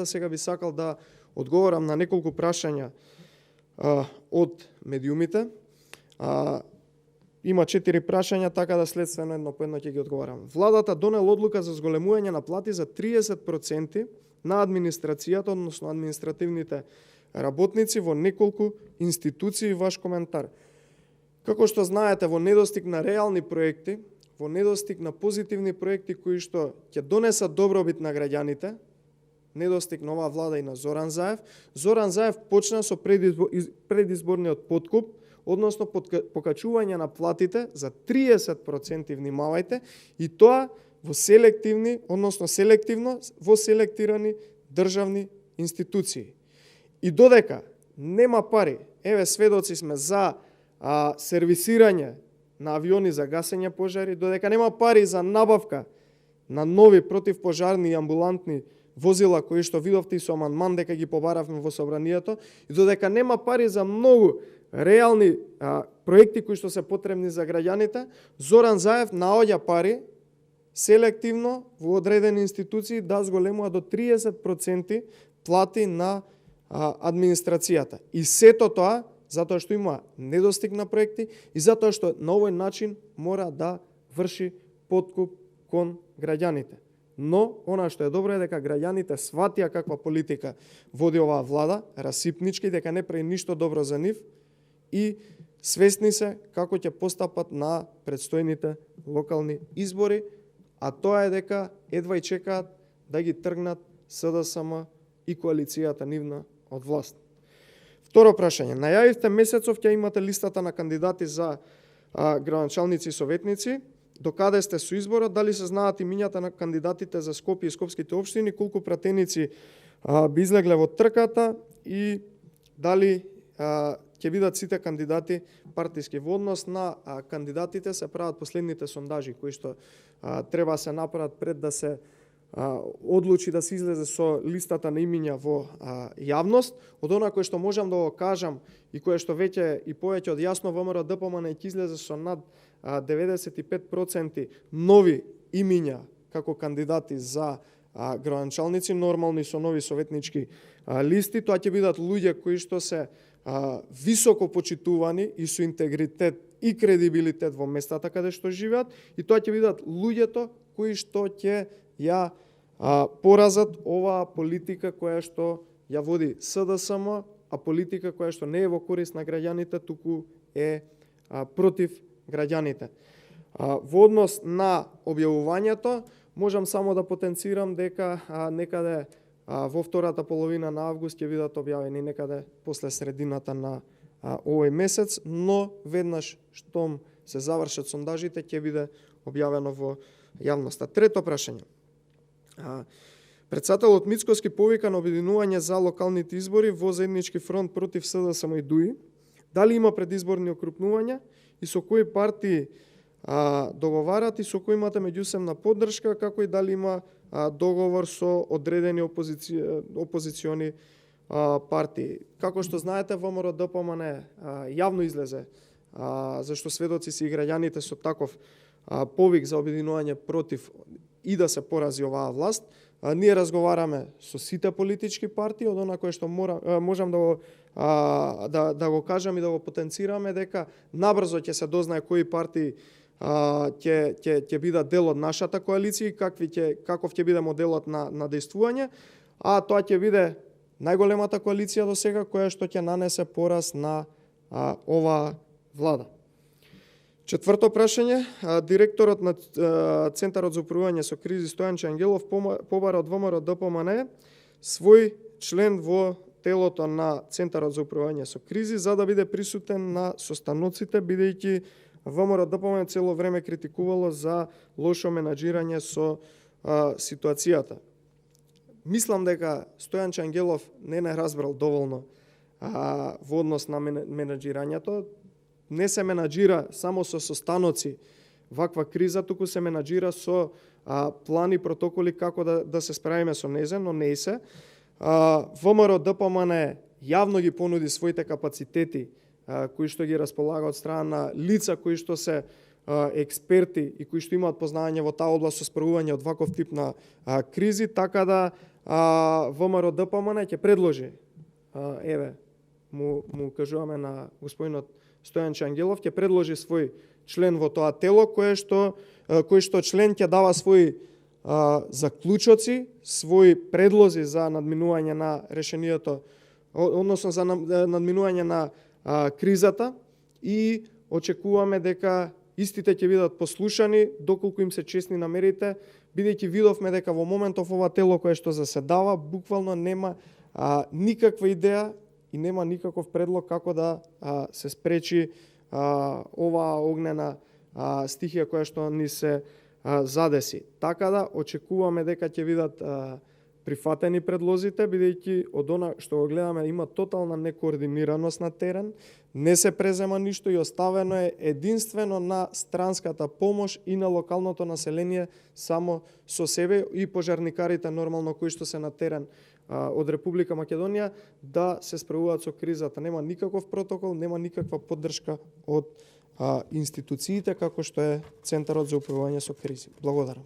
Сега би сакал да одговорам на неколку прашања од медиумите. Има 4 прашања, така да следствено едно по едно ќе ги одговорам. Владата донела одлука за зголемување на плати за 30% на администрацијата, односно административните работници во неколку институции. Ваш коментар. Како што знаете, во недостиг на реални проекти, во недостиг на позитивни проекти кои што ќе донесат добробит на граѓаните, недостиг на оваа влада и на Зоран Заев. Зоран Заев почна со предизборниот подкуп, односно покачување на платите за 30%, внимавајте, и тоа во селективни, односно селективно во селектирани државни институции. И додека нема пари, еве сведоци сме за сервисирање на авиони за гасење пожари, додека нема пари за набавка на нови противпожарни и амбулантни возила кои што видовте и со амандман дека ги побаравме во собранието, и додека нема пари за многу реални проекти кои што се потребни за граѓаните, Зоран Заев наоѓа пари селективно во одредени институции да зголемува до 30% плати на администрацијата. И сето тоа затоа што има недостиг на проекти и затоа што на овој начин мора да врши подкуп кон граѓаните. Но, она што е добро е дека граѓаните сватија каква политика води оваа влада, расипнички, дека не прави ништо добро за нив и свесни се како ќе постапат на предстојните локални избори, а тоа е дека едва и чекаат да ги тргнат СДСМ и коалицијата нивна од власт. Второ прашање. Најавивте месецов ќе имате листата на кандидати за градоначалници и советници. До каде сте со изборот? Дали се знаат имињата на кандидатите за Скопје и скопските општини? Колку пратеници би излегле во трката и дали ќе бидат сите кандидати партиски? Во однос на кандидатите се прават последните сондажи кои што треба се направат пред да се одлучи да се излезе со листата на имиња во јавност. Од она кое што можам да го кажам и кое што веќе и повеќе од јасно, ВМРО-ДПМН ќе излезе со над 95% нови имиња како кандидати за градоначалници, нормално и со нови советнички листи. Тоа ќе бидат луѓе кои што се високо почитувани и со интегритет и кредибилитет во местата каде што живеат, и тоа ќе бидат луѓето кои што ќе ја поразат оваа политика која што ја води СДСМ, а политика која што не е во корист на граѓаните, туку е против граѓаните. Во однос на објавувањето, можам само да потенцирам дека некаде во втората половина на август ќе бидат објавени, некаде после средината на овој месец, но веднаш штом се завршат сондажите ќе биде објавено во јавноста. Трето прашање. Претседателот Мицкоски повика на обединување за локалните избори во заеднички фронт против СДСМ и ДУИ. Дали има предизборни окрупнувања и со кои партии договарат и со кои имате меѓусебна поддршка, како и дали има договор со одредени опозициони партии. Како што знаете, ВМРО-ДПМН јавно излезе, зашто сведоци се и граѓаните со таков повик за обединување против и да се порази оваа власт. Ние разговараме со сите политички партии, од она кое што можам да го кажам и да го потенцираме, дека набрзо ќе се дознае кои партии ќе бидат дел од нашата коалиција и каков ќе биде моделот на дејствување, а тоа ќе биде најголемата коалиција до сега која што ќе нанесе пораз на оваа влада. Четврто прашање. Директорот на Центарот за управување со кризи Стојанче Ангелов побара од ВМРО-ДПМН свој член во телото на Центарот за управување со кризи за да биде присутен на состаноците, бидејќи ВМРО-ДПМН цело време критикувало за лошо менаџирање со ситуацијата. Мислам дека Стојанче Ангелов не разбрал доволно во однос на менаџирањето. Не се менаџира само со состаноци ваква криза, туку се менаџира со плани, протоколи како да се справиме со нејзен, но не и се. ВМРО-ДПМН јавно ги понуди своите капацитети кои што ги располага од страна на лица кои што се експерти и кои што имаат познавање во таа област со справување од ваков тип на кризи, така да ВМРО ДПМН ќе предложи, му кажуваме на господинот Стојанче Ангелов, ќе предложи свој член во тоа тело, кој што член ќе дава своји заклучоци, своји предлози за надминување на решението, односно за надминување на кризата, и очекуваме дека истите ќе бидат послушани доколку им се честни намерите, бидејќи видовме дека во моментов ова тело кое што заседава буквално нема никаква идеја и нема никаков предлог како да се спречи оваа огнена стихија која што ни се задеси. Така да очекуваме дека ќе бидат прифатени предлозите, бидејќи од она што го гледаме има тотална некоординираност на терен, не се презема ништо и оставено е единствено на странската помош и на локалното население само со себе и пожарникарите нормално кои што се на терен од Република Македонија да се справуваат со кризата. Нема никаков протокол, нема никаква поддршка од институциите како што е Центарот за управување со кризи. Благодарам.